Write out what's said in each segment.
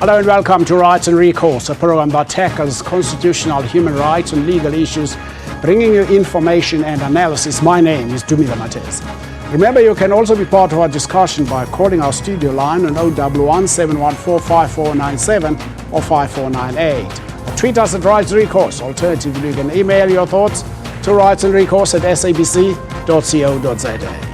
Hello and welcome to Rights and Recourse, a program that tackles constitutional human rights and legal issues, bringing you information and analysis. My name is Dumila Matez. Remember, you can also be part of our discussion by calling our studio line on 011 714 5497 or 5498. Or tweet us at Rights and Recourse. Alternatively, you can email your thoughts to rightsandrecourse@sabc.co.za.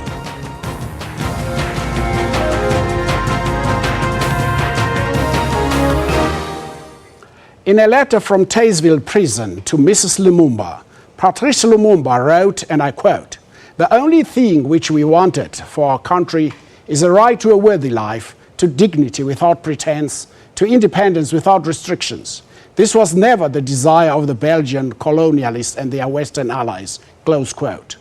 In a letter from Tazewell Prison to Mrs. Lumumba, Patrice Lumumba wrote, and I quote, "The only thing which we wanted for our country is a right to a worthy life, to dignity without pretense, to independence without restrictions. This was never the desire of the Belgian colonialists and their Western allies." Close quote.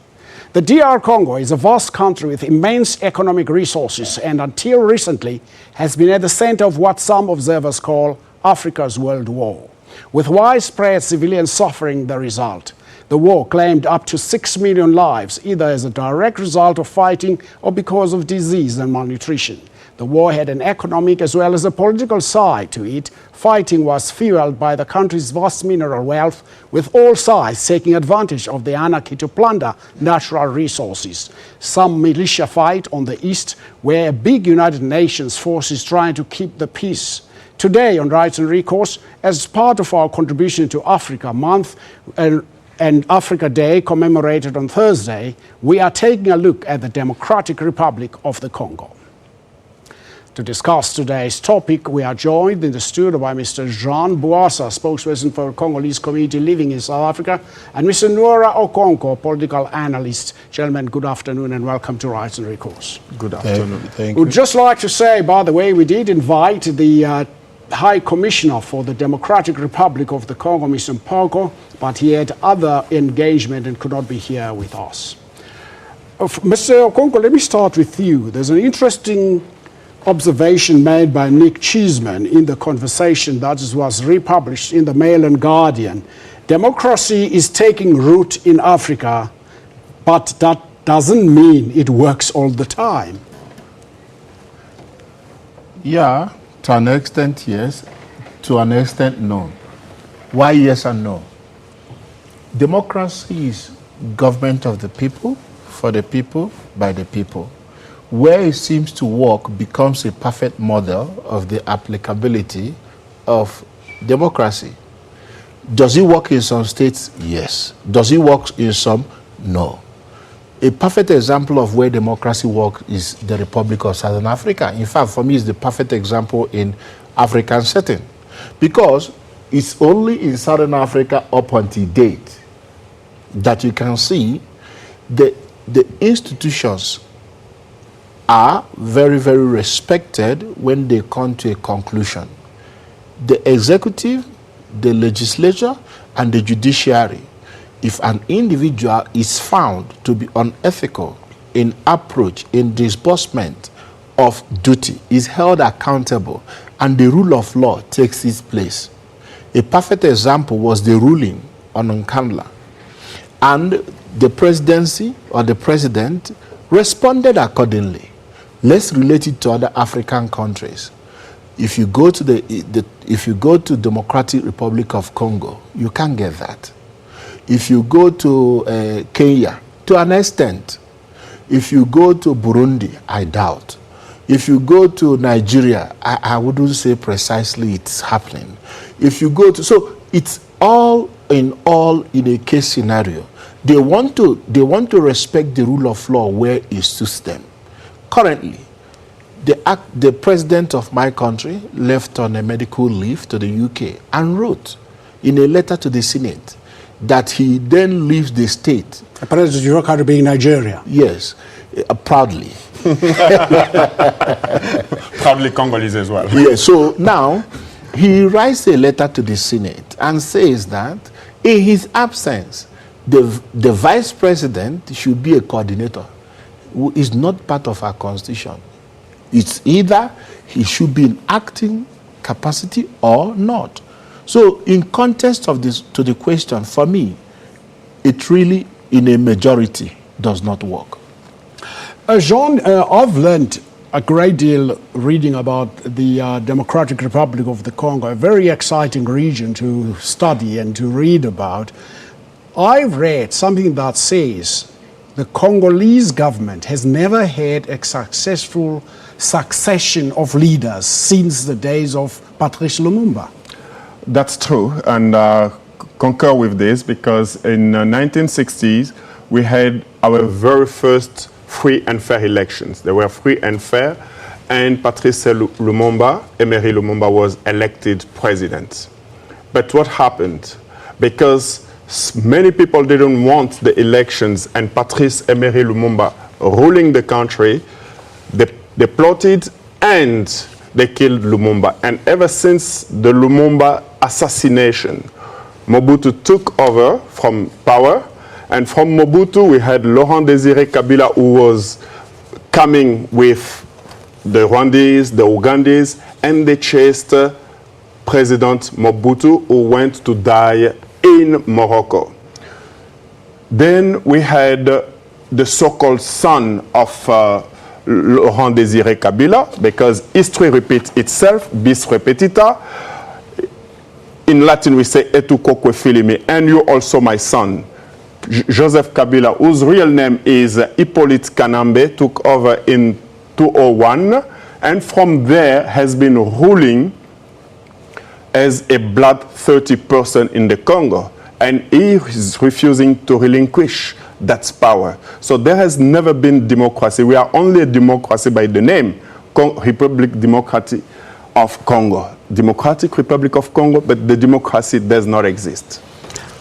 The DR Congo is a vast country with immense economic resources and until recently has been at the center of what some observers call Africa's World War, with widespread civilian suffering the result. The war claimed up to 6 million lives, either as a direct result of fighting or because of disease and malnutrition. The war had an economic as well as a political side to it. Fighting was fueled by the country's vast mineral wealth, with all sides taking advantage of the anarchy to plunder natural resources. Some militia fight on the east, where a big United Nations force is trying to keep the peace. Today on Rights and Recourse, as part of our contribution to Africa Month and Africa Day commemorated on Thursday, we are taking a look at the Democratic Republic of the Congo. To discuss today's topic, we are joined in the studio by Mr. Jean Boassa, spokesperson for a Congolese community living in South Africa, and Mr. Nora Okonko, political analyst. Gentlemen, good afternoon and welcome to Rights and Recourse. Good afternoon. Thank you. We'd just like to say, by the way, we did invite the High Commissioner for the Democratic Republic of the Congo, Mr. Mpoko, but he had other engagement and could not be here with us. Mr. Okonko, let me start with you. There's an interesting observation made by Nick Cheeseman in the conversation that was republished in the Mail and Guardian. Democracy is taking root in Africa, but that doesn't mean it works all the time. Yeah, to an extent, yes. To an extent, no. Why yes and no? Democracy is government of the people, for the people, by the people. Where it seems to work becomes a perfect model of the applicability of democracy. Does it work in some states? Yes. Does it work in some? No. A perfect example of where democracy works is the Republic of Southern Africa. In fact, for me, it's the perfect example in African setting. Because it's only in Southern Africa up until date that you can see the institutions are very, very respected when they come to a conclusion. The executive, the legislature, and the judiciary. If an individual is found to be unethical in approach, in disbursement of duty, is held accountable, and the rule of law takes its place. A perfect example was the ruling on Nkandla. And the presidency or the president responded accordingly. Let's relate it to other African countries. If you go to if you go to Democratic Republic of Congo, you can't get that. If you go to Kenya, to an extent. If you go to Burundi, I doubt. If you go to Nigeria, I wouldn't say precisely it's happening. If you go to, so it's all in a case scenario. They want to respect the rule of law where it suits them. Currently, the president of my country left on a medical leave to the UK and wrote in a letter to the Senate that he then leaves the state. President Jirokari being Nigeria. Yes, proudly. Proudly Congolese as well. Yes, so now he writes a letter to the Senate and says that in his absence, the vice president should be a coordinator who is not part of our constitution. It's either he should be in acting capacity or not. So in context of this, to the question, for me, it really, in a majority, does not work. Jean, I've learned a great deal reading about the Democratic Republic of the Congo, a very exciting region to study and to read about. I've read something that says the Congolese government has never had a successful succession of leaders since the days of Patrice Lumumba. That's true, and concur with this, because in the 1960s, we had our very first free and fair elections. They were free and fair, and Patrice Lumumba, Emery Lumumba, was elected president. But what happened? Because many people didn't want the elections and Patrice Emery Lumumba ruling the country, they plotted and they killed Lumumba. And ever since the Lumumba assassination, Mobutu took over from power. And from Mobutu, we had Laurent Désiré Kabila, who was coming with the Rwandese, the Ugandese, and they chased President Mobutu, who went to die in Morocco. Then we had the so-called son of Laurent Désiré Kabila, because history repeats itself, bis repetita. In Latin, we say, etu quoque filimi, and you also my son. Joseph Kabila, whose real name is Hippolyte Kanambe, took over in 2001, and from there has been ruling as a bloodthirsty person in the Congo, and he is refusing to relinquish that power. So there has never been democracy. We are only a democracy by the name, Republic Democratic of Congo. Democratic Republic of Congo, but the democracy does not exist.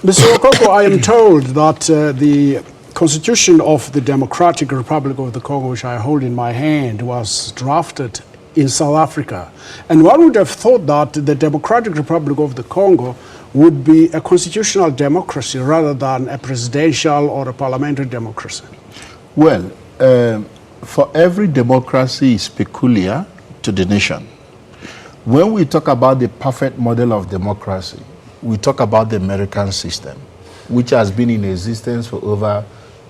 Mr. Okoko, I am told that the Constitution of the Democratic Republic of the Congo, which I hold in my hand, was drafted in South Africa. And one would have thought that the Democratic Republic of the Congo would be a constitutional democracy rather than a presidential or a parliamentary democracy. Well, for every democracy is peculiar to the nation. When we talk about the perfect model of democracy, we talk about the American system, which has been in existence for over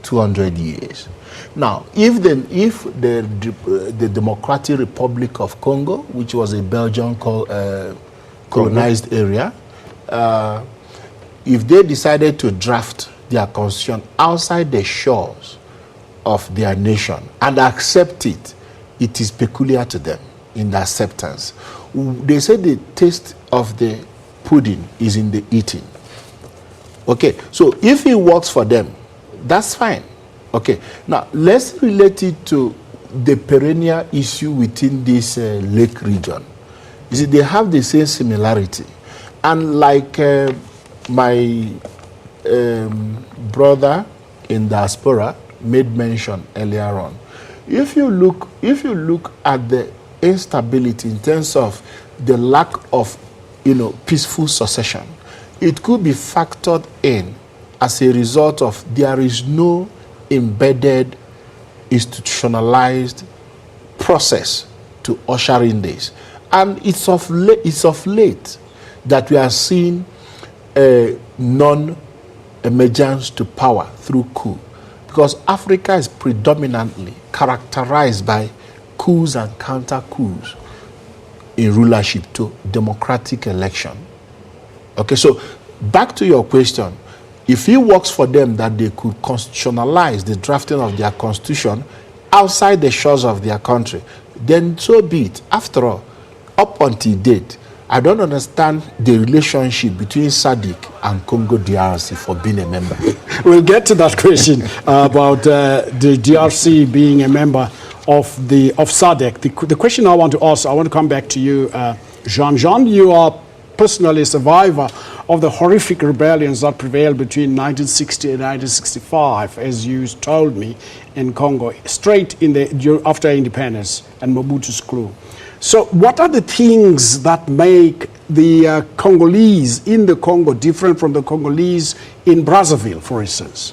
200 years. Now, if the Democratic Republic of Congo, which was a Belgian colonized area, if they decided to draft their constitution outside the shores of their nation and accept it, it is peculiar to them in the acceptance. They say the taste of the pudding is in the eating. Okay, so if it works for them, that's fine. Okay, now let's relate it to the perennial issue within this lake region. You see, they have the same similarity. And like my brother in diaspora made mention earlier on, if you look at the instability in terms of the lack of peaceful succession, it could be factored in as a result of there is no embedded, institutionalized process to usher in this. And it's of late that we are seeing a non-emergence to power through coup. Because Africa is predominantly characterized by coups and counter-coups in rulership to democratic election. Okay, so back to your question. If it works for them that they could constitutionalize the drafting of their constitution outside the shores of their country, then so be it. After all, up until date, I don't understand the relationship between SADC and Congo DRC for being a member. We'll get to that question about the DRC being a member of SADC. The question I want to ask, I want to come back to you, Jean. You are personally a survivor of the horrific rebellions that prevailed between 1960 and 1965, as you told me, in Congo, straight after independence and Mobutu's coup. So what are the things that make the Congolese in the Congo different from the Congolese in Brazzaville, for instance?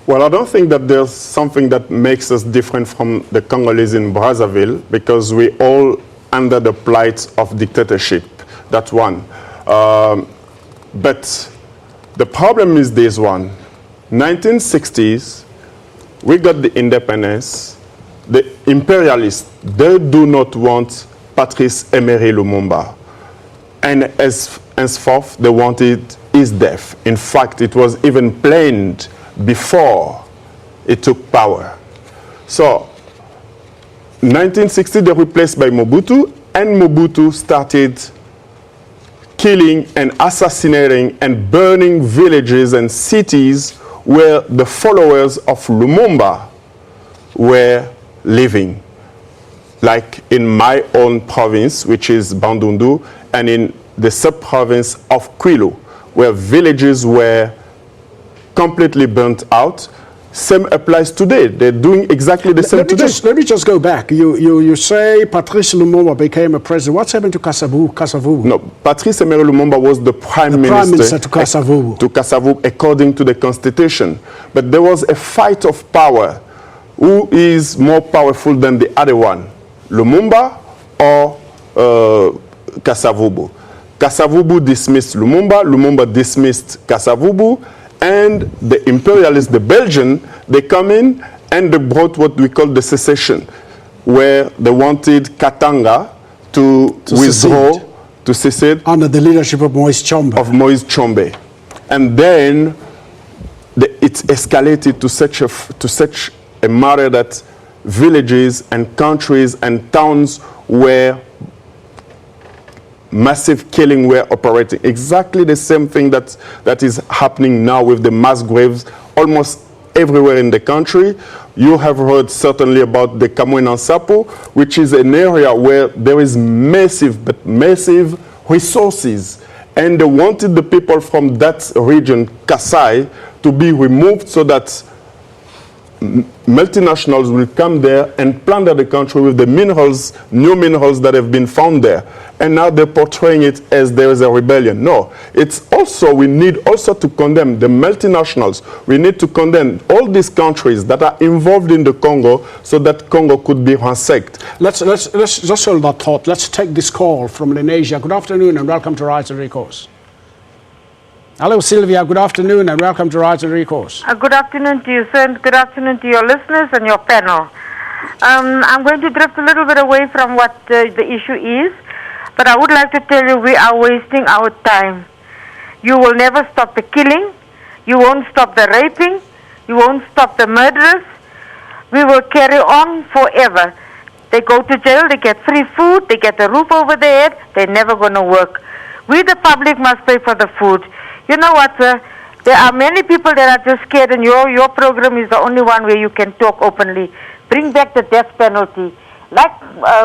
Well, I don't think that there's something that makes us different from the Congolese in Brazzaville, because we all under the plight of dictatorship. That's one. But the problem is this one. 1960s, we got the independence, the imperialists, they do not want Patrice Emery Lumumba. And henceforth, they wanted his death. In fact, it was even planned before he took power. So, 1960, they replaced by Mobutu, and Mobutu started killing and assassinating and burning villages and cities where the followers of Lumumba were living. Like in my own province, which is Bandundu, and in the sub-province of Kwilu, where villages were completely burnt out. Same applies today. They're doing exactly the same today. Let me just go back. You say Patrice Lumumba became a president. What's happened to Kasavubu? No, Patrice Emery Lumumba was the prime minister to Kasavubu. To Kasavubu, according to the constitution. But there was a fight of power. Who is more powerful than the other one? Lumumba or Kasavubu? Kasavubu dismissed Lumumba. Lumumba dismissed Kasavubu. And the imperialists, the Belgian, they come in and they brought what we call the secession, where they wanted Katanga to withdraw, to secede. Under the leadership of Moise Chombe. And then it escalated to such a matter that villages and countries and towns where massive killing were operating. Exactly the same thing that is happening now with the mass graves almost everywhere in the country. You have heard certainly about the Kamwena Sapo, which is an area where there is massive resources. And they wanted the people from that region, Kasai, to be removed so that multinationals will come there and plunder the country with the minerals, new minerals that have been found there. And now they're portraying it as there is a rebellion. No, it's also, we need also to condemn the multinationals. We need to condemn all these countries that are involved in the Congo so that Congo could be ransacked. Let's just hold that thought. Let's take this call from Lenasia. Good afternoon and welcome to Rights and Recourse. Hello, Sylvia. Good afternoon and welcome to Rights and Recourse. Good afternoon to you, sir, and good afternoon to your listeners and your panel. I'm going to drift a little bit away from what the issue is, but I would like to tell you we are wasting our time. You will never stop the killing. You won't stop the raping. You won't stop the murderers. We will carry on forever. They go to jail, they get free food, they get a roof over their head, they're never going to work. We, the public, must pay for the food. You know what, sir? There are many people that are just scared, and your program is the only one where you can talk openly. Bring back the death penalty. Like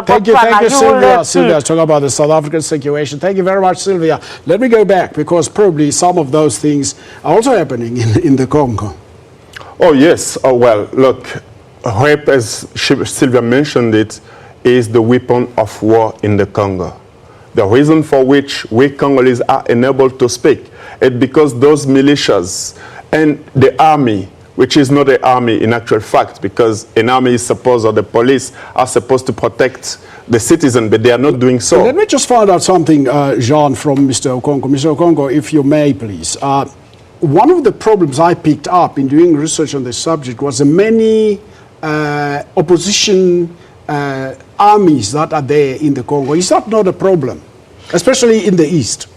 thank you, Sylvia. Sylvia, talking about the South African situation. Thank you very much, Sylvia. Let me go back, because probably some of those things are also happening in the Congo. Oh, yes. Oh, well, look, rape, as Sylvia mentioned it, is the weapon of war in the Congo. The reason for which we Congolese are enabled to speak is because those militias and the army, which is not an army in actual fact, because an army is supposed, or the police are supposed to protect the citizen, but they are not doing so. Let me just find out something, Jean, from Mr. Okongo. Mr. Okongo, if you may, please. One of the problems I picked up in doing research on this subject was the many opposition armies that are there in the Congo. Is that not a problem, especially in the east?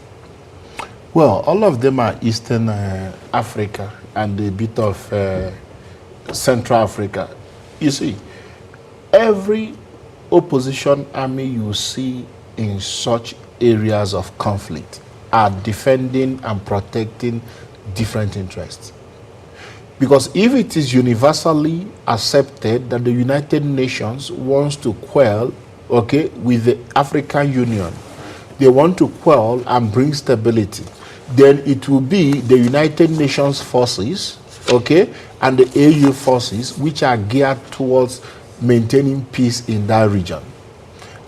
Well, all of them are Eastern Africa and a bit of Central Africa. You see, every opposition army you see in such areas of conflict are defending and protecting different interests. Because if it is universally accepted that the United Nations wants to quell, okay, with the African Union, they want to quell and bring stability, then it will be the United Nations forces, okay, and the AU forces, which are geared towards maintaining peace in that region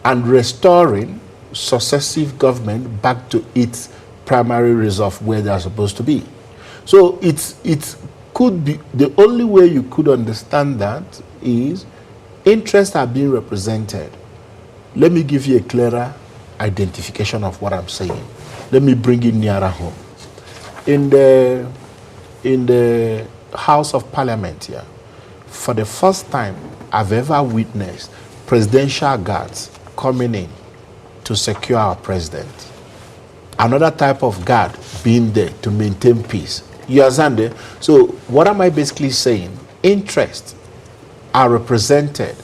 and restoring successive government back to its primary reserve where they are supposed to be. So it could be, the only way you could understand that is interests are being represented. Let me give you a clearer identification of what I'm saying. Let me bring it nearer home. In the House of Parliament here, for the first time I've ever witnessed presidential guards coming in to secure our president. Another type of guard being there to maintain peace. You understand it? So what am I basically saying? Interests are represented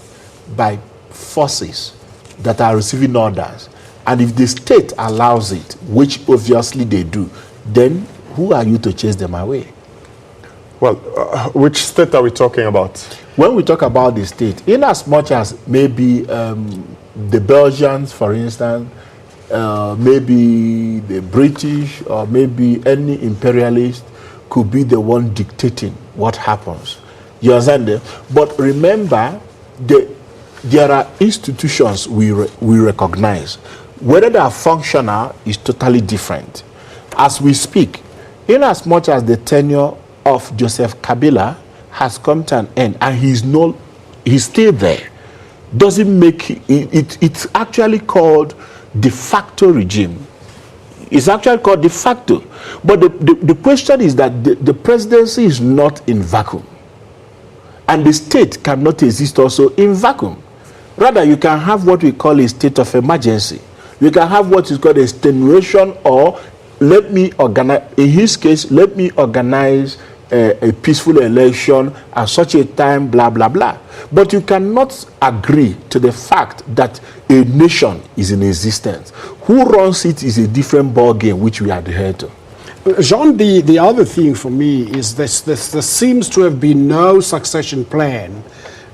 by forces that are receiving orders. And if the state allows it, which obviously they do, then who are you to chase them away? Well, which state are we talking about? When we talk about the state, in as much as maybe the Belgians, for instance, maybe the British, or maybe any imperialist could be the one dictating what happens. You understand it? But remember, there are institutions we recognize. Whether they are functional is totally different. As we speak, in as much as the tenure of Joseph Kabila has come to an end and he's still there, doesn't make it's actually called de facto regime. It's actually called de facto. But the question is that the presidency is not in vacuum. And the state cannot exist also in vacuum. Rather, you can have what we call a state of emergency. You can have what is called extenuation, or let me organize, in his case, let me organize a peaceful election at such a time, blah, blah, blah. But you cannot agree to the fact that a nation is in existence. Who runs it is a different ball game, which we adhere to. Jean, the other thing for me is there seems to have been no succession plan.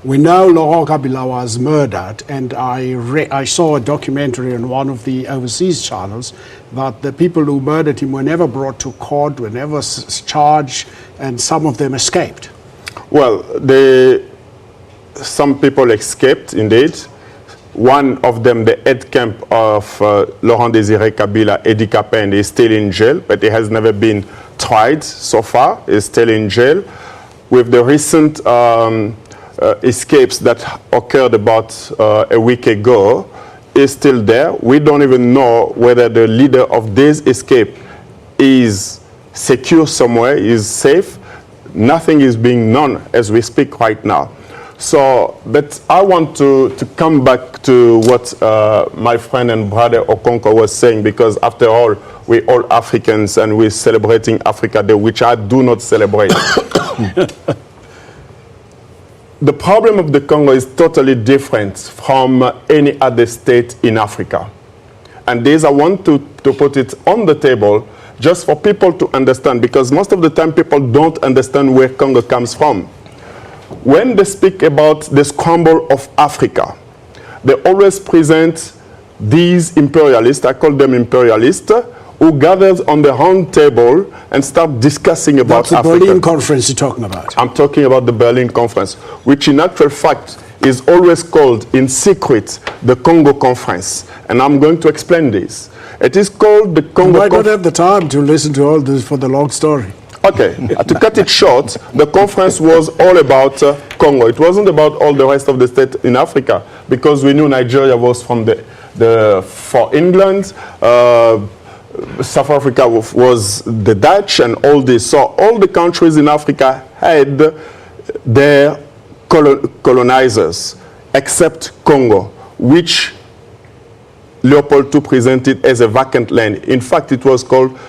We know Laurent Kabila was murdered, and I saw a documentary on one of the overseas channels that the people who murdered him were never brought to court, were never charged, and some of them escaped. Well, some people escaped, indeed. One of them, the head camp of Laurent Désiré Kabila, Edi Kapende, is still in jail, but he has never been tried so far. He's still in jail. With the recent escapes that occurred about a week ago, is still there. We don't even know whether the leader of this escape is secure somewhere, is safe. Nothing is being known as we speak right now. So, but I want to come back to what my friend and brother Okonko was saying, because after all, we're all Africans and we're celebrating Africa Day, which I do not celebrate. The problem of the Congo is totally different from any other state in Africa. And this, I want to put it on the table just for people to understand, because most of the time people don't understand where Congo comes from. When they speak about the scramble of Africa, they always present these imperialists, I call them imperialists, who gathers on the round table and start discussing about Africa. That's the Berlin Conference you're talking about. I'm talking about the Berlin Conference, which in actual fact is always called in secret the Congo Conference. And I'm going to explain this. It is called the Congo Conference. I don't have the time to listen to all this for the long story. Okay, to cut it short, the conference was all about Congo. It wasn't about all the rest of the state in Africa, because we knew Nigeria was from for England, South Africa was the Dutch and all this. So all the countries in Africa had their colonizers, except Congo, which Leopold II presented as a vacant land. In fact, it was called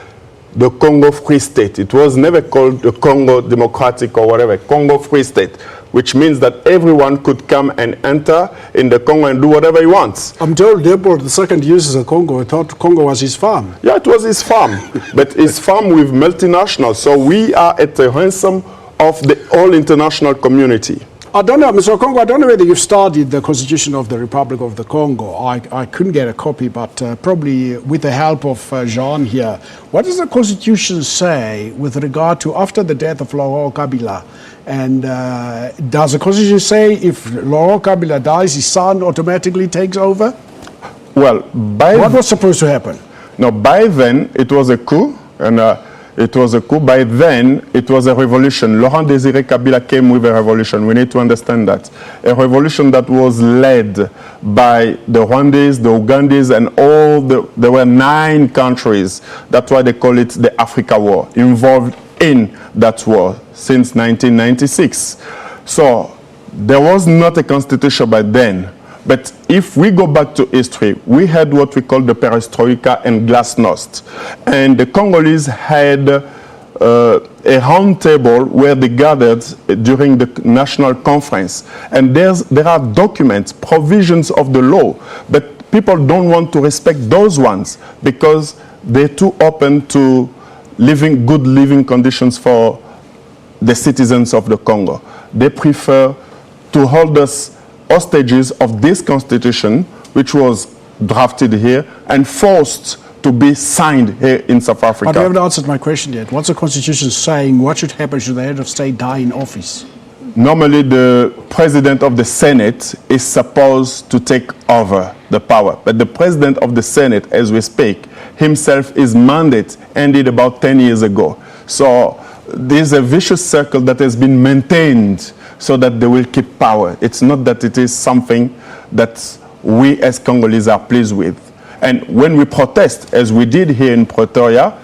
the Congo Free State. It was never called the Congo Democratic or whatever, Congo Free State, which means that everyone could come and enter in the Congo and do whatever he wants. I'm told Leopold II uses a Congo. I thought Congo was his farm. Yeah, it was his farm, but his farm with multinationals. So we are at the ransom of the whole international community. I don't know, Mr. Okongo, I don't know whether you've studied the Constitution of the Republic of the Congo. I couldn't get a copy, but probably with the help of Jean here. What does the Constitution say with regard to after the death of Laurent Kabila? And does the Constitution say if Laurent Kabila dies, his son automatically takes over? Well, what was supposed to happen? No, by then it was a coup, and it was a coup. By then, it was a revolution. Laurent Désiré Kabila came with a revolution. We need to understand that. A revolution that was led by the Rwandese, the Ugandese, and there were 9 countries. That's why they call it the Africa War, involved in that war since 1996. So there was not a constitution by then. But if we go back to history, we had what we call the perestroika and glasnost. And the Congolese had a round table where they gathered during the national conference. And there are documents, provisions of the law, but people don't want to respect those ones because they're too open to good living conditions for the citizens of the Congo. They prefer to hold us hostages of this constitution, which was drafted here and forced to be signed here in South Africa. But you haven't answered my question yet. What's the constitution saying? What should happen should the head of state die in office? Normally, the president of the Senate is supposed to take over the power. But the president of the Senate, as we speak, himself, his mandate ended about 10 years ago. So there's a vicious circle that has been maintained so that they will keep power. It's not that it is something that we as Congolese are pleased with. And when we protest, as we did here in Pretoria,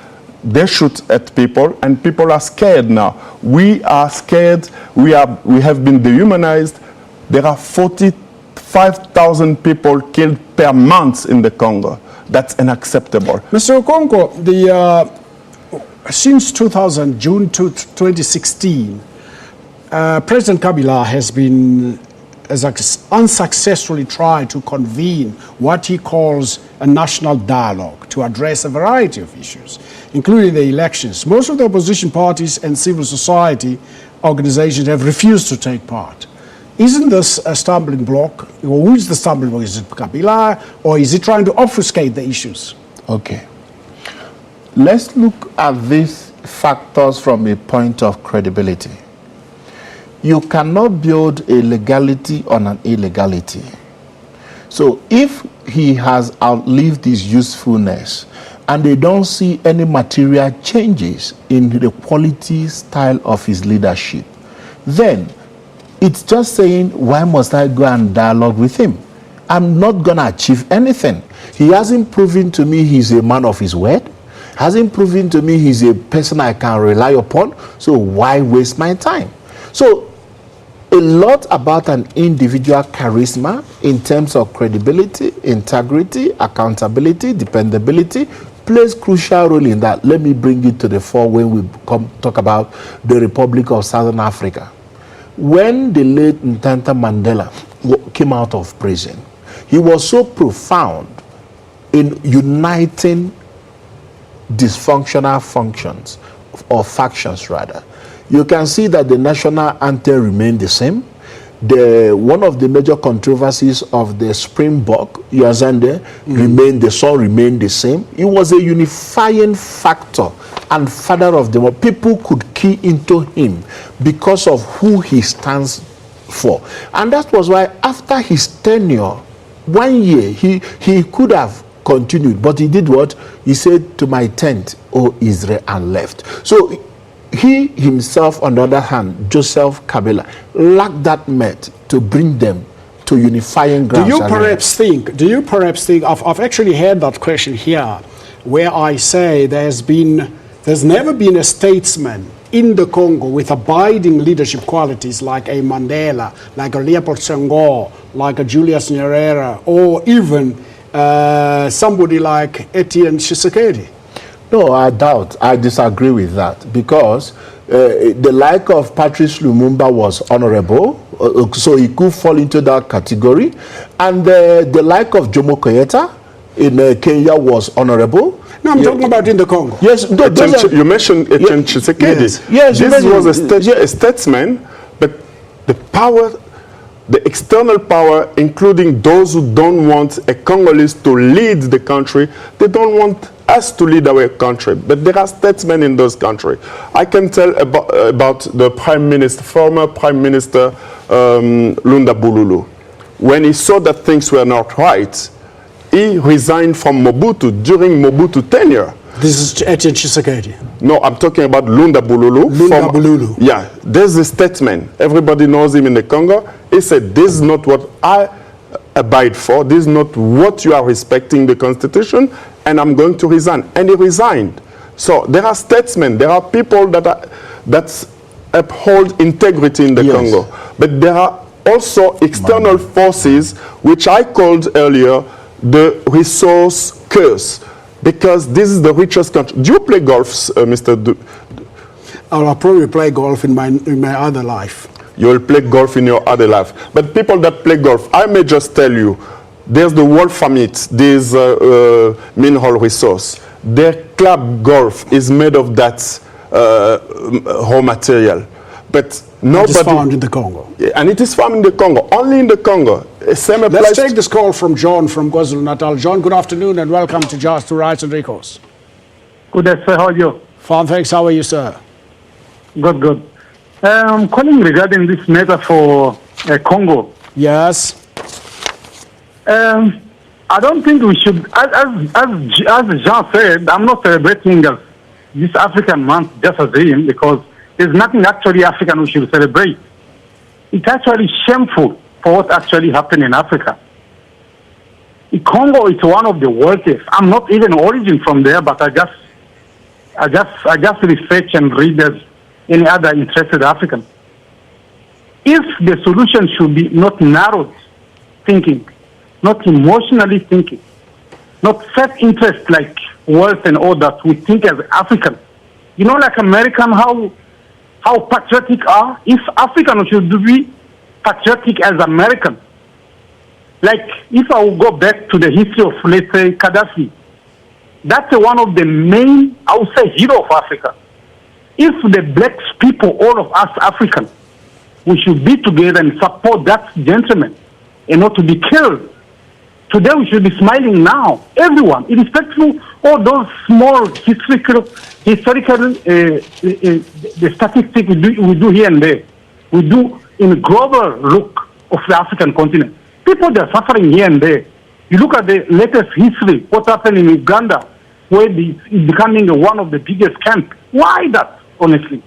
they shoot at people, and people are scared now. We are scared. We have been dehumanized. There are 45,000 people killed per month in the Congo. That's unacceptable. Mr. Okonko, since June 2016, President Kabila has unsuccessfully tried to convene what he calls a national dialogue to address a variety of issues, including the elections. Most of the opposition parties and civil society organizations have refused to take part. Isn't this a stumbling block? Or who is the stumbling block? Is it Kabila, or is he trying to obfuscate the issues? Okay. Let's look at these factors from a point of credibility. You cannot build a legality on an illegality. So if he has outlived his usefulness and they don't see any material changes in the quality style of his leadership, then it's just saying, why must I go and dialogue with him? I'm not going to achieve anything. He hasn't proven to me he's a man of his word. Hasn't proven to me he's a person I can rely upon. So why waste my time? So a lot about an individual charisma in terms of credibility, integrity, accountability, dependability plays crucial role in that. Let me bring it to the fore when we talk about the Republic of Southern Africa. When the late Ntanta Mandela came out of prison, he was so profound in uniting dysfunctional functions, or factions rather. You can see that the national anthem remained the same. One of the major controversies of the Springbok, Yazande, the song remained the same. It was a unifying factor and father of them. People could key into him because of who he stands for. And that was why after his tenure, 1 year, he could have continued, but he did what? He said, "To my tent, O Israel," and left. So he himself, on the other hand, Joseph Kabila, lacked that met to bring them to unifying grounds. Do you perhaps think, I've actually heard that question here, where I say there's never been a statesman in the Congo with abiding leadership qualities like a Mandela, like a Leopold Senghor, like a Julius Nyerere, or even somebody like Etienne Tshisekedi. No, I disagree with that, because the like of Patrice Lumumba was honorable, so he could fall into that category, and the like of Jomo Kenyatta in Kenya was honorable. No, I'm talking about in the Congo. Yes, you mentioned Etienne Tshisekedi. Yes, this was a statesman, but the power, the external power, including those who don't want a Congolese to lead the country, they don't want us to lead our country. But there are statesmen in those countries. I can tell about the former Prime Minister Lunda Bululu. When he saw that things were not right, he resigned from Mobutu during Mobutu's tenure. This is Etienne Tshisekedi. No, I'm talking about Lunda Bululu. Bululu. Yeah, there's a statesman. Everybody knows him in the Congo. He said, "This is not what I abide for. This is not what you are respecting the Constitution, and I'm going to resign." And he resigned. So there are statesmen. There are people that uphold integrity in the Congo. But there are also external forces, which I called earlier the resource curse, because this is the richest country. Do you play golf, Mr. I'll probably play golf in my other life. You will play golf in your other life. But people that play golf, I may just tell you, there's the World Famit, there's mineral resource. Their club golf is made of that raw material. But nobody... It is found in the Congo. And it is found in the Congo, only in the Congo. Same applies. Let's take this call from John from KwaZulu-Natal. John, good afternoon and welcome to Just to Rights and Recourse. Good day, sir. How are you? Fine, thanks. How are you, sir? Good. I'm calling regarding this matter for Congo. Yes. I don't think we should, as Jean said, I'm not celebrating this African month just as him, because there's nothing actually African we should celebrate. It's actually shameful for what actually happened in Africa. Congo is one of the wealthiest. I'm not even origin from there, but I just research and read as any other interested African. If the solution should be not narrowed thinking, not emotionally thinking, not self-interest like wealth and all that, we think as African. You know, like American, how patriotic are? If African should be patriotic as American. Like, if I will go back to the history of, let's say, Gaddafi, that's one of the main, I would say, hero of Africa. If the black people, all of us Africans, we should be together and support that gentleman and not to be killed. Today we should be smiling now, everyone, irrespective of all those small historical the statistics we do here and there. We do in a global look of the African continent. People that are suffering here and there. You look at the latest history, what happened in Uganda, where it's becoming one of the biggest camps. Why that, honestly?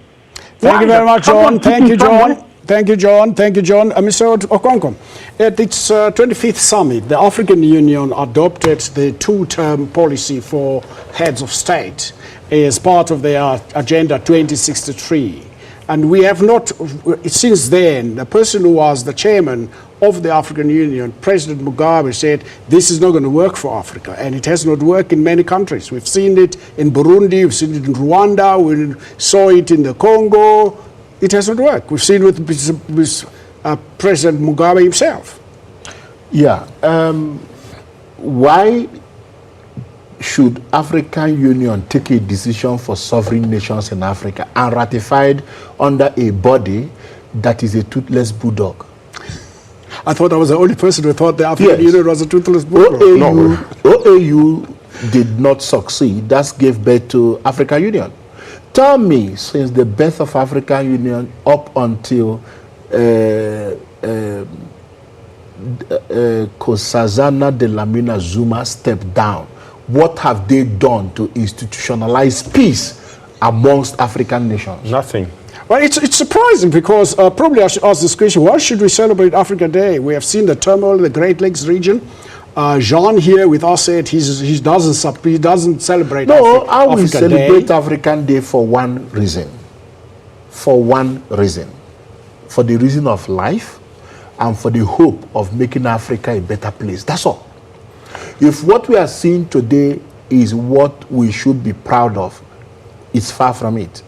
Thank you very much, John. Thank you, John. Thank you, John. Thank you, John. Mr. Okonkwo, at its 25th summit, the African Union adopted the two-term policy for heads of state as part of their Agenda 2063. And we have not, since then, the person who was the chairman of the African Union, President Mugabe, said this is not going to work for Africa, and it has not worked in many countries. We've seen it in Burundi, we've seen it in Rwanda, we saw it in the Congo. It has not worked. We've seen it with President Mugabe himself. Yeah. Why should African Union take a decision for sovereign nations in Africa and ratified under a body that is a toothless bulldog? I thought I was the only person who thought the African Union was a toothless bulldog. OAU did not succeed. That gave birth to African Union. Tell me, since the birth of African Union up until Nkosazana Dlamini Zuma stepped down, what have they done to institutionalize peace amongst African nations? Nothing. Well, it's surprising because probably I should ask this question, why should we celebrate Africa Day? We have seen the turmoil in the Great Lakes region. Jean here with us said he doesn't celebrate I will Africa celebrate Day. African Day for one reason. For one reason. For the reason of life and for the hope of making Africa a better place. That's all. If what we are seeing today is what we should be proud of, it's far from it.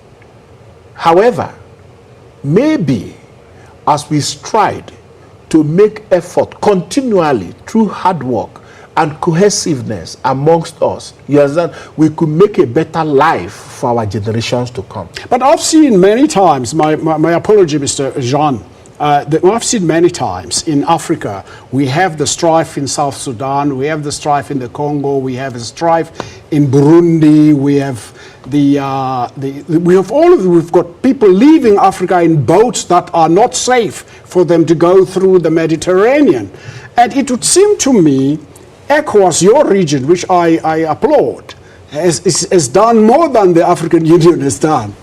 However, maybe as we stride to make effort continually through hard work and cohesiveness amongst us, you understand, we could make a better life for our generations to come. But I've seen many times, my apology, Mr. Jean, I've seen many times in Africa, we have the strife in South Sudan, we have the strife in the Congo, we have the strife in Burundi, we have we've got people leaving Africa in boats that are not safe for them to go through the Mediterranean. And it would seem to me, ECOWAS, your region, which I applaud, has done more than the African Union has done.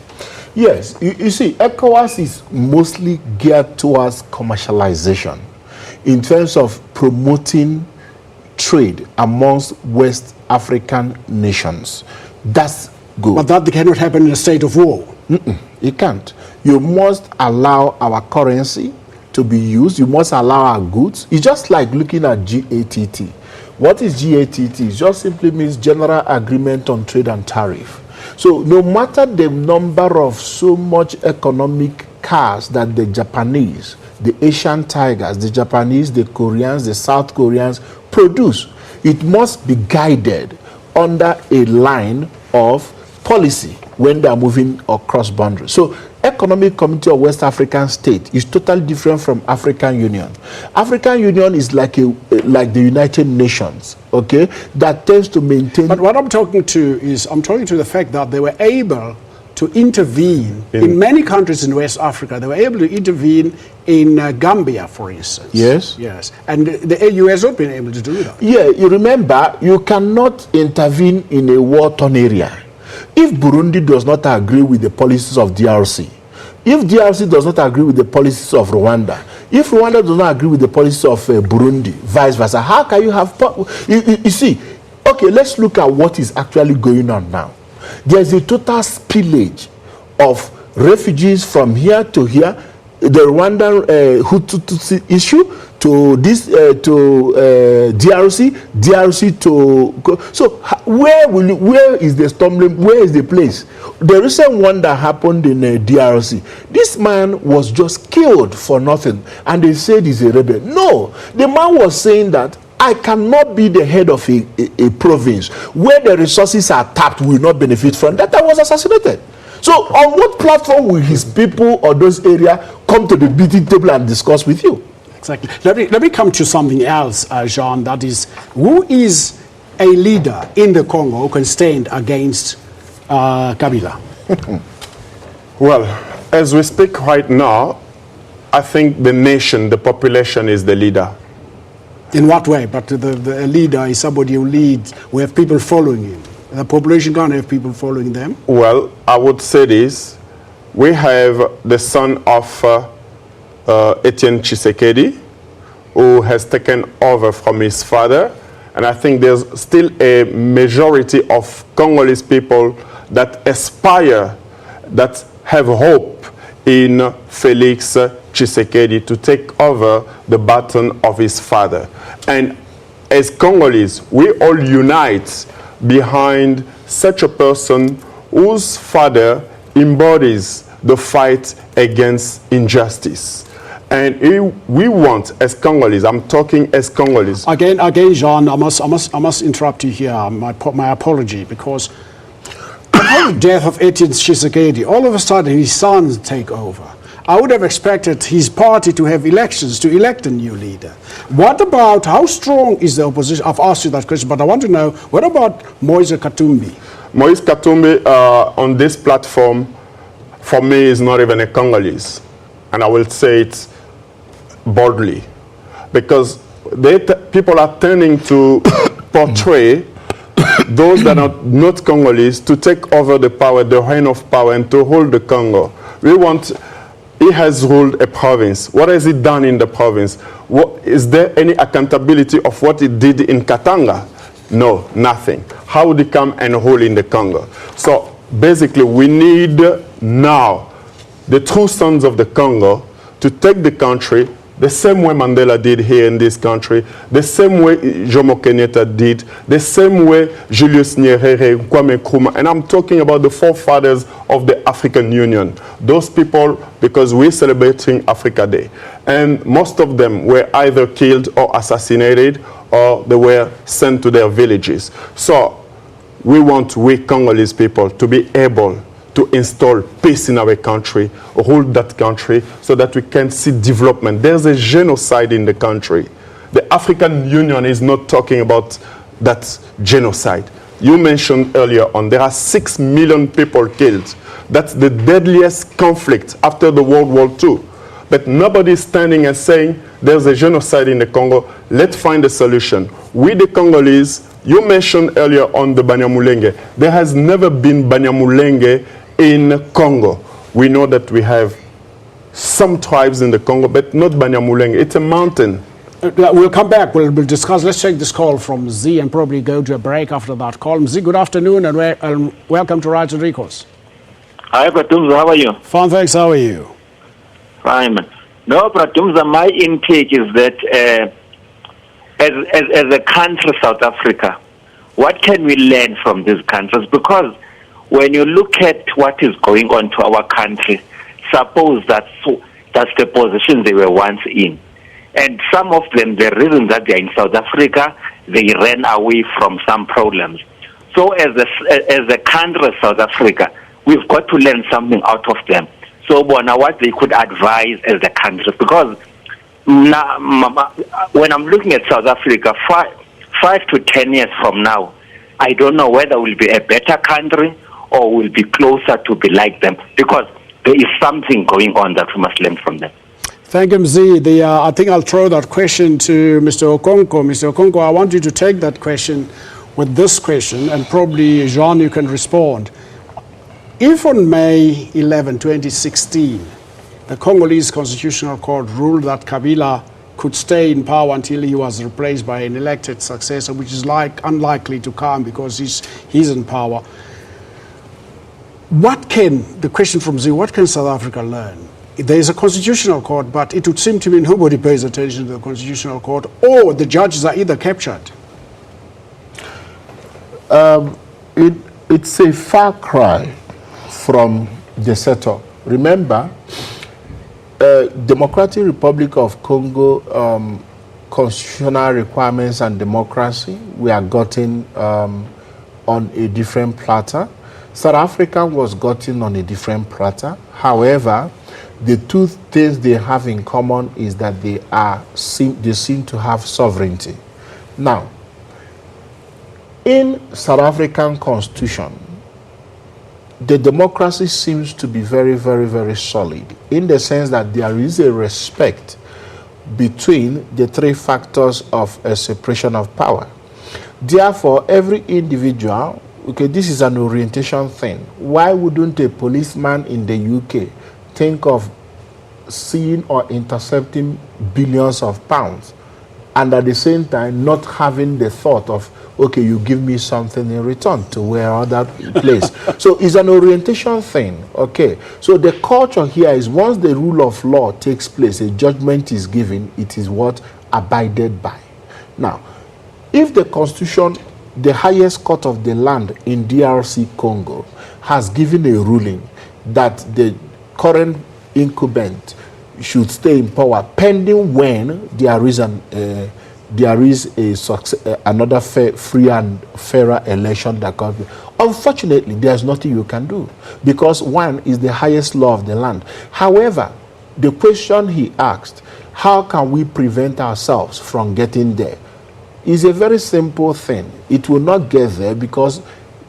Yes, you see, ECOWAS is mostly geared towards commercialization in terms of promoting trade amongst West African nations. That's good. But that cannot happen in a state of war. It can't. You must allow our currency to be used. You must allow our goods. It's just like looking at GATT. What is GATT? It just simply means General Agreement on Trade and Tariff. So no matter the number of so much economic cars that the Japanese, the Asian tigers, the Japanese, the Koreans, the South Koreans produce, it must be guided under a line of policy when they are moving across boundaries. So Economic Community of West African State is totally different from African Union. African Union is like the United Nations, okay, that tends to maintain. But what I'm talking to the fact that they were able to intervene in many countries in West Africa. They were able to intervene in Gambia, for instance. Yes. Yes. And the AU has not been able to do that. Yeah, you remember, you cannot intervene in a war-torn area. If Burundi does not agree with the policies of DRC, if DRC does not agree with the policies of Rwanda, if Rwanda does not agree with the policies of Burundi, vice versa, how can you have... You see, okay, let's look at what is actually going on now. There's a total spillage of refugees from here to here, the Rwandan Hutu issue to this DRC to so where is the stumbling? Where is the place? The recent one that happened in DRC, this man was just killed for nothing, and they said he's a rebel. No, the man was saying that I cannot be the head of a province where the resources are tapped will not benefit from that. I was assassinated. So on what platform will his people or those areas come to the meeting table and discuss with you? Exactly. Let me come to something else, Jean, that is, who is a leader in the Congo who can stand against Kabila? Well, as we speak right now, I think the nation, the population is the leader. In what way? But the leader is somebody who leads, we have people following him. The population can't have people following them? Well, I would say this. We have the son of Etienne Tshisekedi, who has taken over from his father. And I think there's still a majority of Congolese people that aspire, that have hope in Felix Tshisekedi to take over the baton of his father. And as Congolese, we all unite behind such a person whose father embodies the fight against injustice. And we want, as Congolese, I'm talking as Congolese. Again, Jean, I must interrupt you here. My apology, because upon the death of Etienne Tshisekedi, all of a sudden his sons take over. I would have expected his party to have elections to elect a new leader. What about, how strong is the opposition? I've asked you that question, but I want to know, what about Moise Katumbi? Moise Katumbi on this platform, for me, is not even a Congolese. And I will say it boldly. Because people are turning to portray those that are not Congolese to take over the power, the reign of power, and to hold the Congo. He has ruled a province. What has he done in the province? Is there any accountability of what he did in Katanga? No, nothing. How would he come and rule in the Congo? So basically, we need now the true sons of the Congo to take the country the same way Mandela did here in this country, the same way Jomo Kenyatta did, the same way Julius Nyerere, Kwame Nkrumah, and I'm talking about the forefathers of the African Union. Those people, because we're celebrating Africa Day, and most of them were either killed or assassinated, or they were sent to their villages. So we want Congolese people to be able to install peace in our country, hold that country, so that we can see development. There's a genocide in the country. The African Union is not talking about that genocide. You mentioned earlier on, there are 6 million people killed. That's the deadliest conflict after the World War II. But nobody is standing and saying, there's a genocide in the Congo, let's find a solution. We, the Congolese, you mentioned earlier on the Banyamulenge. There has never been Banyamulenge in Congo. We know that we have some tribes in the Congo, but not Banyamulenge. It's a mountain. We'll come back. We'll discuss. Let's take this call from Z and probably go to a break after that call. Z, good afternoon and welcome to Rights and Recourse. Hi, Batumzo. How are you? Fine, thanks. How are you? Fine. No, Pratumza, my intake is that as a country, South Africa, what can we learn from these countries? Because when you look at what is going on to our country, suppose that's the position they were once in. And some of them, the reason that they're in South Africa, they ran away from some problems. So as a country, South Africa, we've got to learn something out of them. So Bona, what they could advise as a country, because now, when I'm looking at South Africa, 5 to 10 years from now, I don't know whether we'll be a better country or we'll be closer to be like them, because there is something going on that we must learn from them. Thank you, Mzee. I think I'll throw that question to Mr. Okonkwo. Mr. Okonkwo, I want you to take that question with this question, and probably, Jean, you can respond. If on May 11, 2016, the Congolese Constitutional Court ruled that Kabila could stay in power until he was replaced by an elected successor, which is unlikely to come because he's in power, the question from Zee, what can South Africa learn? There is a constitutional court, but it would seem to me nobody pays attention to the constitutional court, or the judges are either captured. It's a far cry from the setup. Remember, Democratic Republic of Congo constitutional requirements and democracy we are gotten on a different platter. South Africa was gotten on a different platter. However, the two things they have in common is that they seem to have sovereignty. Now, in South African constitution, the democracy seems to be very, very, very solid in the sense that there is a respect between the three factors of a separation of power. Therefore, every individual, okay, this is an orientation thing. Why wouldn't a policeman in the UK think of seeing or intercepting billions of pounds and at the same time not having the thought of, okay, you give me something in return to where other place. So it's an orientation thing, okay? So the culture here is once the rule of law takes place, a judgment is given, it is what abided by. Now, if the constitution, the highest court of the land in DRC Congo, has given a ruling that the current incumbent should stay in power pending when there is another free and fairer election that comes. Unfortunately, there's nothing you can do because one is the highest law of the land. However, the question he asked, how can we prevent ourselves from getting there, is a very simple thing. It will not get there because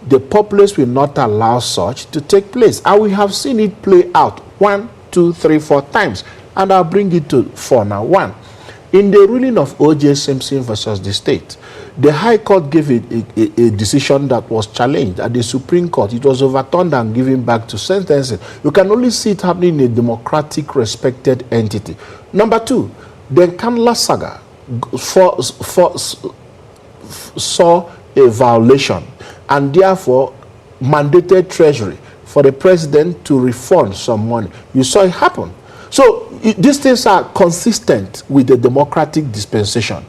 the populace will not allow such to take place. And we have seen it play out 1, 2, 3, 4 times. And I'll bring it to 4 now. 1. In the ruling of O.J. Simpson versus the state, the High Court gave a decision that was challenged at the Supreme Court. It was overturned and given back to sentencing. You can only see it happening in a democratic, respected entity. Number 2, the Kanla saga saw a violation and therefore mandated Treasury for the president to refund some money. You saw it happen. So these things are consistent with the democratic dispensation.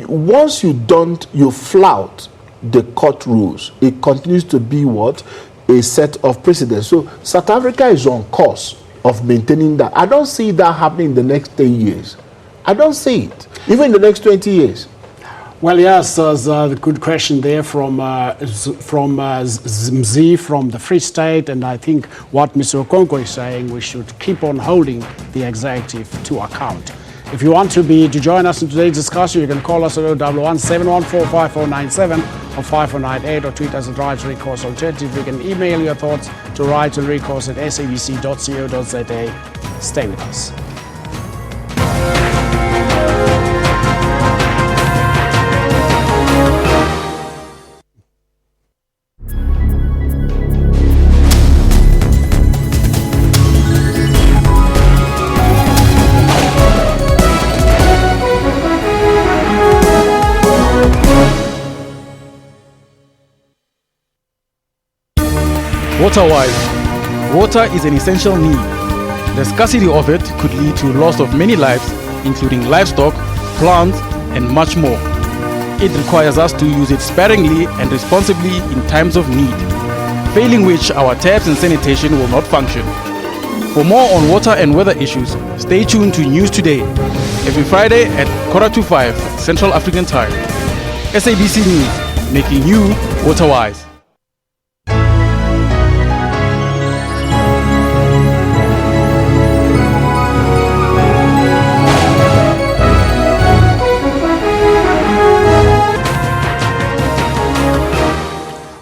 Once you flout the court rules, it continues to be what? A set of precedents. So South Africa is on course of maintaining that. I don't see that happening in the next 10 years. I don't see it. Even in the next 20 years. Well, yes, there's a good question there from Zimzi from the Free State, and I think what Mr. Okonkwo is saying, we should keep on holding the executive to account. If you want to join us in today's discussion, you can call us at 011-714-5497 or 5498 or tweet us at Right to Recourse Alternative. You can email your thoughts to righttorecourse@sabc.co.za. Stay with us. Water-wise, water is an essential need. The scarcity of it could lead to loss of many lives, including livestock, plants, and much more. It requires us to use it sparingly and responsibly in times of need, failing which our taps and sanitation will not function. For more on water and weather issues, stay tuned to News Today, every Friday at 4:45 Central African Time. SABC News, making you water-wise.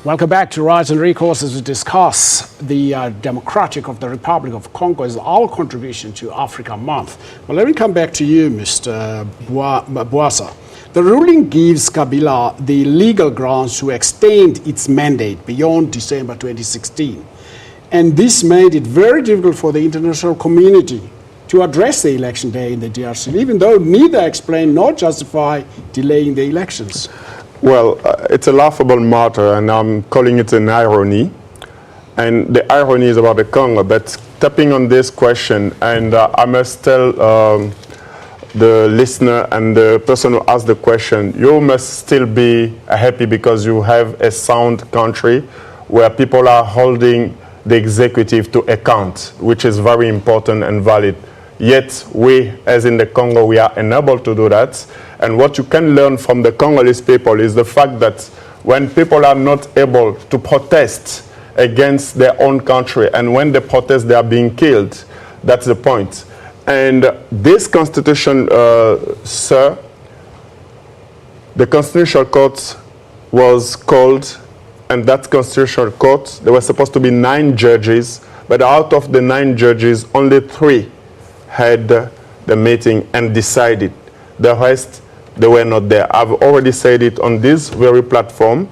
Welcome back to Rise and Recourse as we discuss the Democratic of the Republic of Congo as our contribution to Africa Month. Well, let me come back to you, Mr. Boassa. The ruling gives Kabila the legal grounds to extend its mandate beyond December 2016. And this made it very difficult for the international community to address the election day in the DRC, even though neither explain nor justify delaying the elections. Well, it's a laughable matter, and I'm calling it an irony. And the irony is about the Congo. But tapping on this question, and I must tell the listener and the person who asked the question, you must still be happy because you have a sound country where people are holding the executive to account, which is very important and valid. Yet we, as in the Congo, we are unable to do that. And what you can learn from the Congolese people is the fact that when people are not able to protest against their own country, and when they protest, they are being killed. That's the point. And this constitution, sir, the Constitutional Court was called, and that Constitutional Court, there were supposed to be 9 judges, but out of the 9 judges, only 3 had the meeting and decided. The rest, they were not there. I've already said it on this very platform.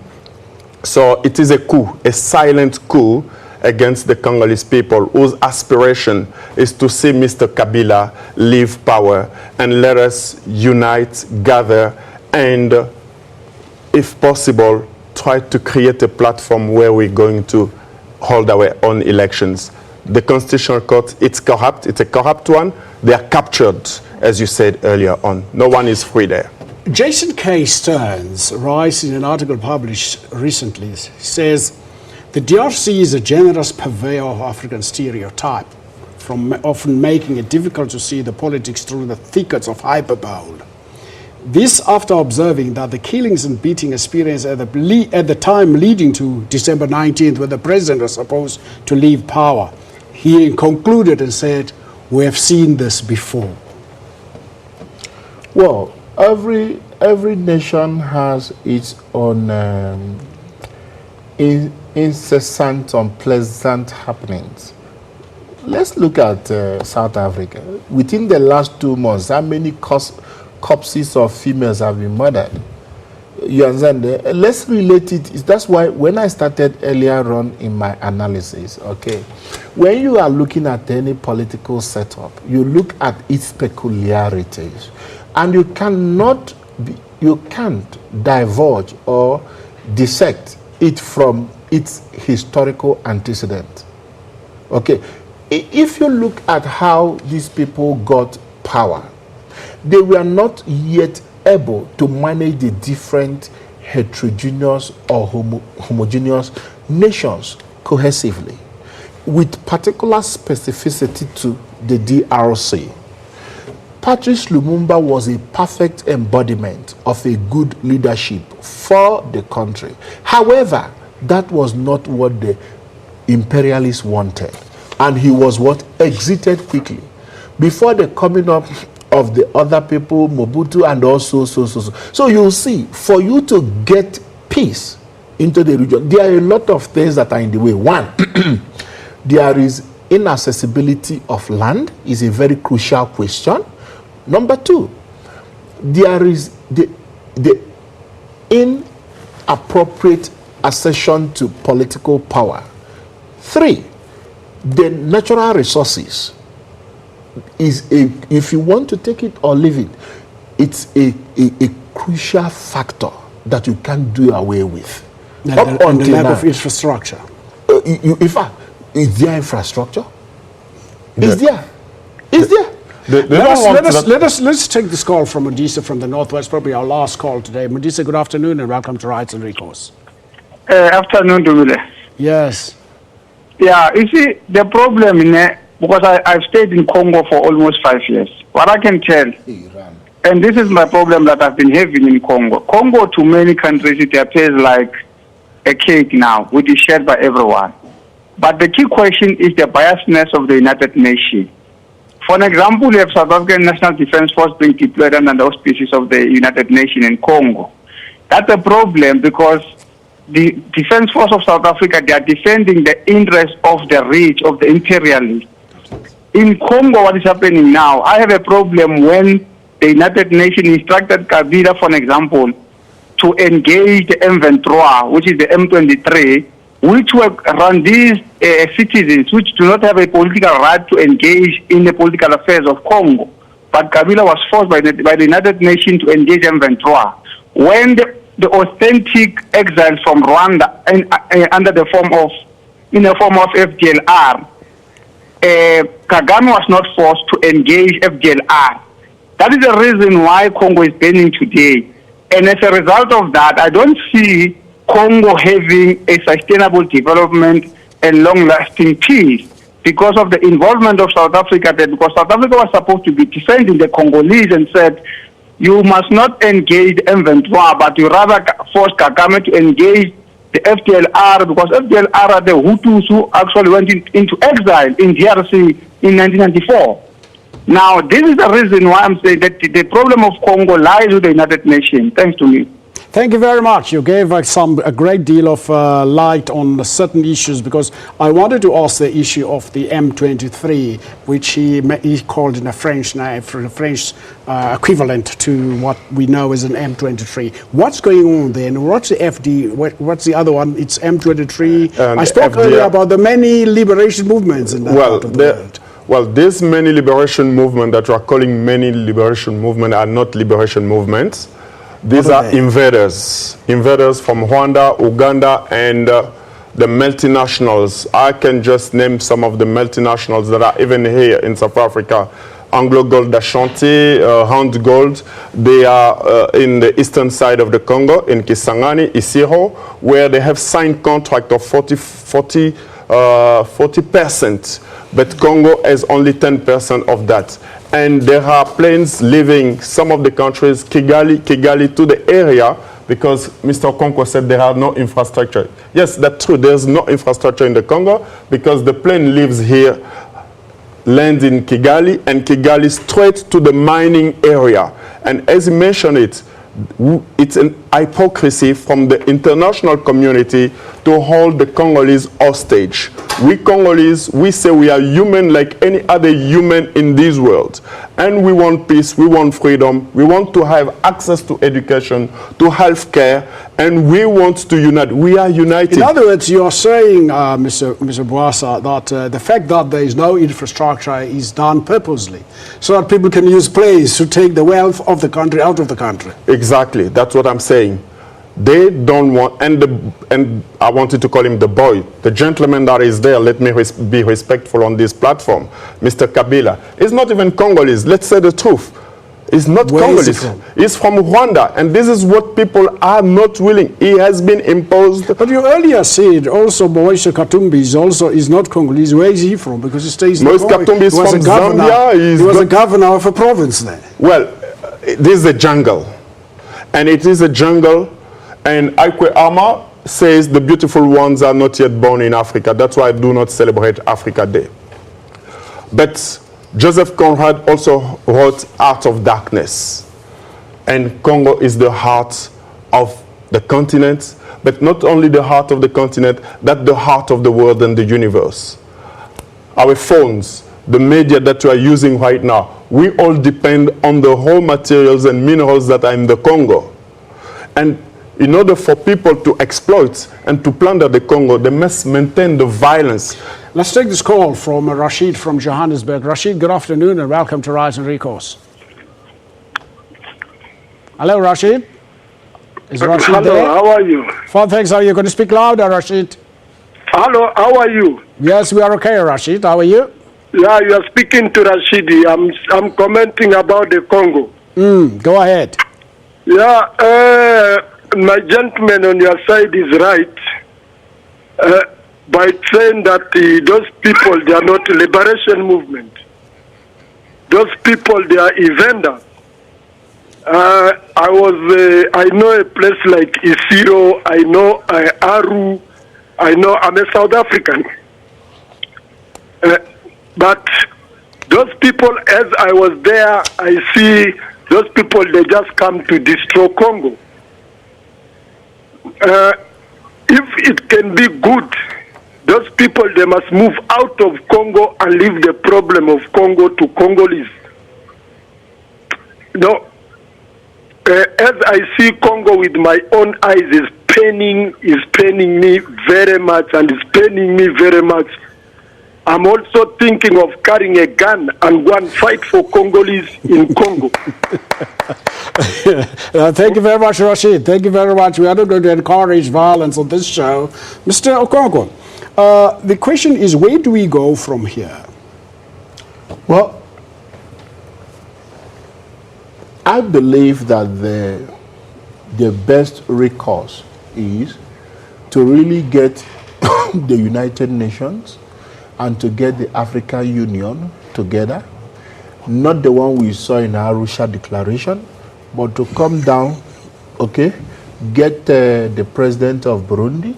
So it is a coup, a silent coup against the Congolese people whose aspiration is to see Mr. Kabila leave power and let us unite, gather, and if possible, try to create a platform where we're going to hold our own elections. The Constitutional Court, it's corrupt. It's a corrupt one. They are captured, as you said earlier on. No one is free there. Jason K. Stearns writes in an article published recently, says, the DRC is a generous purveyor of African stereotype, from often making it difficult to see the politics through the thickets of hyperbole. This after observing that the killings and beating experience at the time leading to December 19th, when the president was supposed to leave power, he concluded and said, we have seen this before. Well, every nation has its own incessant, unpleasant happenings. Let's look at South Africa. Within the last 2 months, how many corpses of females have been murdered? You understand? Let's relate it. That's why when I started earlier on in my analysis, okay, when you are looking at any political setup, you look at its peculiarities, and you can't diverge or dissect it from its historical antecedent. Okay, if you look at how these people got power, they were not yet able to manage the different heterogeneous or homogeneous nations cohesively, with particular specificity to the DRC. Patrice Lumumba was a perfect embodiment of a good leadership for the country. However, that was not what the imperialists wanted, and he was what exited quickly before the coming up of the other people, Mobutu, and also so you'll see, for you to get peace into the region, there are a lot of things that are in the way. One, there is inaccessibility of land, is a very crucial question. Number 2, there is the inappropriate accession to political power. 3, the natural resources is if you want to take it or leave it, it's a crucial factor that you can't do away with. And the lack of infrastructure. In fact, is there infrastructure? Is there? Is there? Let's take this call from Modisa from the Northwest, probably our last call today. Modisa, good afternoon and welcome to Rights and Recourse. Afternoon, Dumile. Yes. Yeah, you see, the problem because I've stayed in Congo for almost 5 years. What I can tell, and this is my problem that I've been having in Congo. Congo, to many countries, it appears like a cake now, which is shared by everyone. But the key question is the biasness of the United Nations. For an example, we have South African National Defense Force being deployed under the auspices of the United Nations in Congo. That's a problem because the Defense Force of South Africa, they are defending the interests of the rich, of the imperialists. In Congo, what is happening now, I have a problem when the United Nations instructed Kabila, for an example, to engage the M23, which is the M23, which were run these citizens which do not have a political right to engage in the political affairs of Congo. But Kabila was forced by the United Nations to engage M23. When the authentic exiles from Rwanda under the form of FDLR, Kagame was not forced to engage FDLR. That is the reason why Congo is burning today. And as a result of that, I don't see Congo having a sustainable development and long-lasting peace because of the involvement of South Africa there, because South Africa was supposed to be defending the Congolese and said, you must not engage M23, but you rather force Kagame to engage the FDLR, because FDLR are the Hutus who actually went into exile in DRC in 1994. Now, this is the reason why I'm saying that the problem of Congo lies with the United Nations. Thanks to me. Thank you very much. You gave a great deal of light on certain issues, because I wanted to ask the issue of the M23, which he called in a French equivalent to what we know as an M23. What's going on there? And what's the FD? What's the other one? It's M23. I spoke earlier about the many liberation movements in that part of the world. Well, these many liberation movements that you are calling many liberation movements are not liberation movements. These are invaders from Rwanda, Uganda, and the multinationals. I can just name some of the multinationals that are even here in South Africa. Anglo Gold Ashanti, Hand Gold, they are in the eastern side of the Congo, in Kisangani, Isiro, where they have signed contract of 40%, but Congo has only 10% of that. And there are planes leaving some of the countries, Kigali to the area, because Mr. Okonkwo said there are no infrastructure. Yes, that's true. There's no infrastructure in the Congo because the plane leaves here, lands in Kigali, and Kigali straight to the mining area. And as he mentioned it's an hypocrisy from the international community to hold the Congolese hostage. We Congolese, we say we are human like any other human in this world. And we want peace, we want freedom, we want to have access to education, to health care, and we want to unite. We are united. In other words, you are saying, Mr. Boassa, that the fact that there is no infrastructure is done purposely, so that people can use planes to take the wealth of the country out of the country. Exactly, that's what I'm saying. They don't want, and I wanted to call him the boy, the gentleman that is there. Let me be respectful on this platform, Mr. Kabila. He's not even Congolese. Let's say the truth. He's not Congolese. He's from Rwanda, and this is what people are not willing. He has been imposed. But you earlier said also Moise Katumbi is not Congolese. Where is he from? Because he stays in Moise Katumbi is from Zambia. He was a governor of a province there. Well, this is a jungle, and it is a jungle. And Aikwe Ama says the beautiful ones are not yet born in Africa. That's why I do not celebrate Africa Day. But Joseph Conrad also wrote Heart of Darkness. And Congo is the heart of the continent, but not only the heart of the continent, that's the heart of the world and the universe. Our phones, the media that we are using right now, we all depend on the raw materials and minerals that are in the Congo. And in order for people to exploit and to plunder the Congo, they must maintain the violence. Let's take this call from Rashid from Johannesburg. Rashid, good afternoon and welcome to Rights and Recourse. Hello, Rashid. Is Rashid Hello, there? how are you? Fine, thanks. Are you going to speak louder, Rashid? Hello, how are you? Yes, we are okay, Rashid. How are you? Yeah, you are speaking to Rashidi. I'm commenting about the Congo. Go ahead. Yeah, my gentleman on your side is right by saying that those people, they are not a liberation movement. Those people, they are evenders. I know a place like Isiro, I know Aru, I know I'm a South African. But those people, as I was there, I see those people, they just come to destroy Congo. If it can be good, those people, they must move out of Congo and leave the problem of Congo to Congolese. No. As I see Congo with my own eyes, is paining me very much, and it's paining me very much. I'm also thinking of carrying a gun and go and fight for Congolese in Congo. Thank you very much, Rashid. Thank you very much. We are not going to encourage violence on this show. Mr. Okonkwo, the question is, where do we go from here? Well, I believe that the best recourse is to really get the United Nations and to get the African Union together, not the one we saw in Arusha Declaration, but to come down, okay, get the president of Burundi,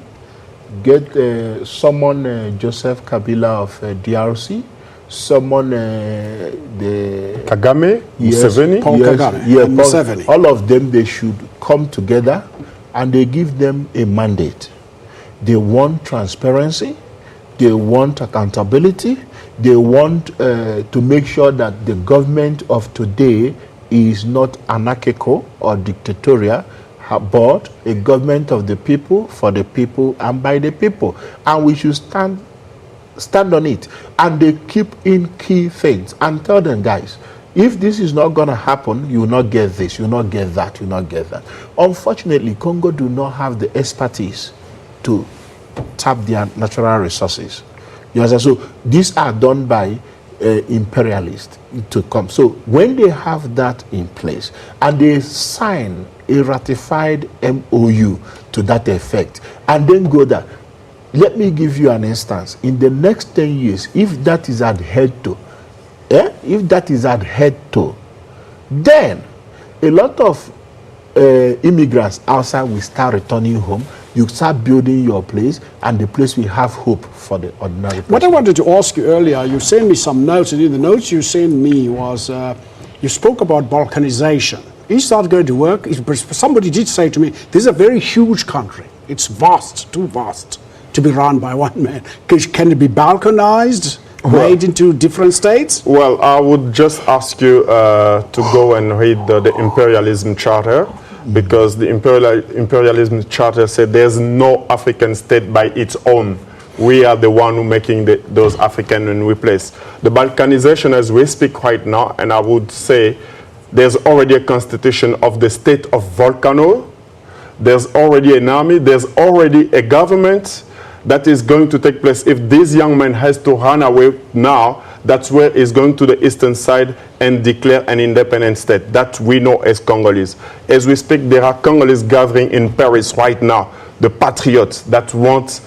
get someone, Joseph Kabila of DRC, someone, the Kagame, yes, Museveni, Paul Kagame, yeah, Museveni. all of them, they should come together and they give them a mandate. They want transparency, they want accountability, they want to make sure that the government of today is not anarchical or dictatorial, but a government of the people, for the people, and by the people. And we should stand on it. And they keep in key things and tell them, guys, if this is not going to happen, you will not get this, you will not get that, you will not get that. Unfortunately, Congo do not have the expertise to tap their natural resources. You understand? So these are done by imperialists to come. So when they have that in place and they sign a ratified MOU to that effect and then go there, let me give you an instance. In the next 10 years, if that is adhered to, then a lot of immigrants outside will start returning home. You start building your place, and the place will have hope for the ordinary person. What I wanted to ask you earlier, you sent me some notes, and in the notes you sent me was, you spoke about balkanization. Is that going to work? Somebody did say to me, this is a very huge country. It's vast, too vast to be run by one man. Can it be balkanized, made into different states? Well, I would just ask you to go and read the Imperialism Charter, because the Imperialism Charter said there's no African state by its own. We are the one who making those African and we place. The balkanization as we speak right now, and I would say there's already a constitution of the state of Volcano. There's already an army. There's already a government that is going to take place. If this young man has to run away now, that's where he's going to the eastern side and declare an independent state. That we know as Congolese. As we speak, there are Congolese gathering in Paris right now, the patriots that want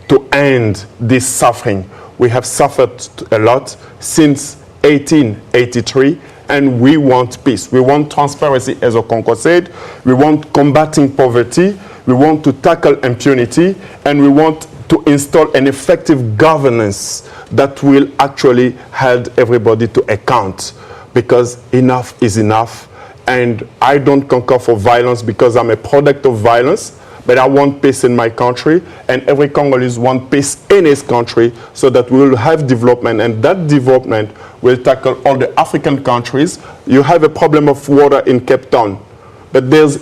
to end this suffering. We have suffered a lot since 1883, and we want peace. We want transparency, as Okonkwo said. We want combating poverty. We want to tackle impunity, and we want to install an effective governance that will actually hold everybody to account, because enough is enough. And I don't concur for violence because I'm a product of violence, but I want peace in my country, and every Congolese wants peace in his country, so that we will have development, and that development will tackle all the African countries. You have a problem of water in Cape Town, but there's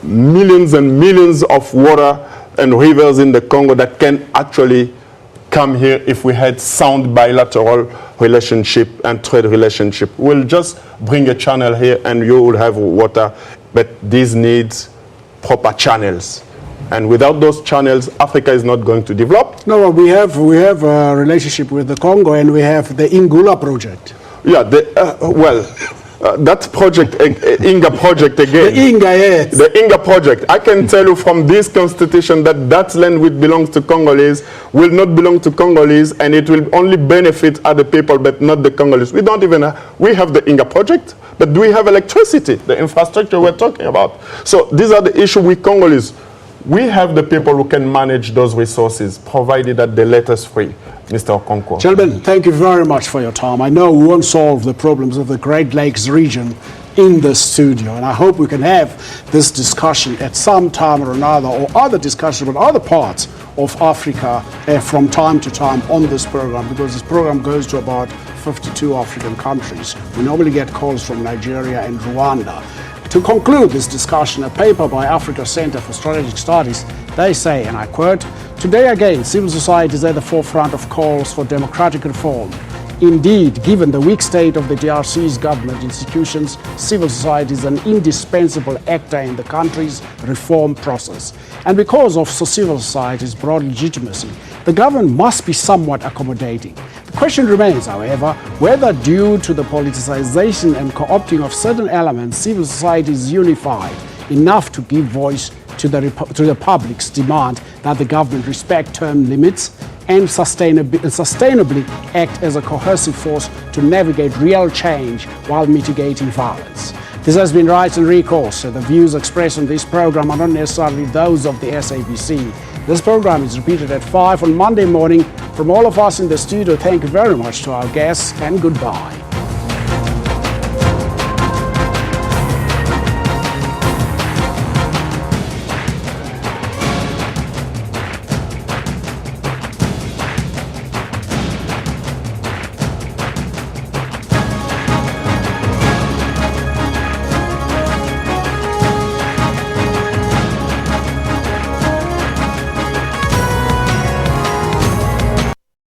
millions and millions of water and rivers in the Congo that can actually come here if we had sound bilateral relationship and trade relationship. We'll just bring a channel here and you will have water, but this needs proper channels. And without those channels, Africa is not going to develop. No, we have a relationship with the Congo, and we have the Ingula project. Yeah, that project, Inga project again. The Inga, yes. The Inga project. I can tell you from this constitution that land which belongs to Congolese will not belong to Congolese, and it will only benefit other people, but not the Congolese. We don't even we have the Inga project, but do we have electricity, the infrastructure we're talking about? So these are the issues with Congolese. We have the people who can manage those resources, provided that they let us free. Mr. Okonkwo. Gentlemen, thank you very much for your time. I know we won't solve the problems of the Great Lakes region in the studio, and I hope we can have this discussion at some time or another, or other discussion about other parts of Africa from time to time on this program, because this program goes to about 52 African countries. We normally get calls from Nigeria and Rwanda. To conclude this discussion, a paper by Africa Center for Strategic Studies, they say, and I quote, "Today again, civil society is at the forefront of calls for democratic reform. Indeed, given the weak state of the DRC's government institutions, civil society is an indispensable actor in the country's reform process. And because of civil society's broad legitimacy, the government must be somewhat accommodating. The question remains, however, whether due to the politicization and co-opting of certain elements, civil society is unified enough to give voice to the public's demand that the government respect term limits and sustainably act as a cohesive force to navigate real change while mitigating violence." This has been Rights and Recourse. The views expressed on this program are not necessarily those of the SABC. This program is repeated at 5 on Monday morning. From all of us in the studio, thank you very much to our guests, and goodbye.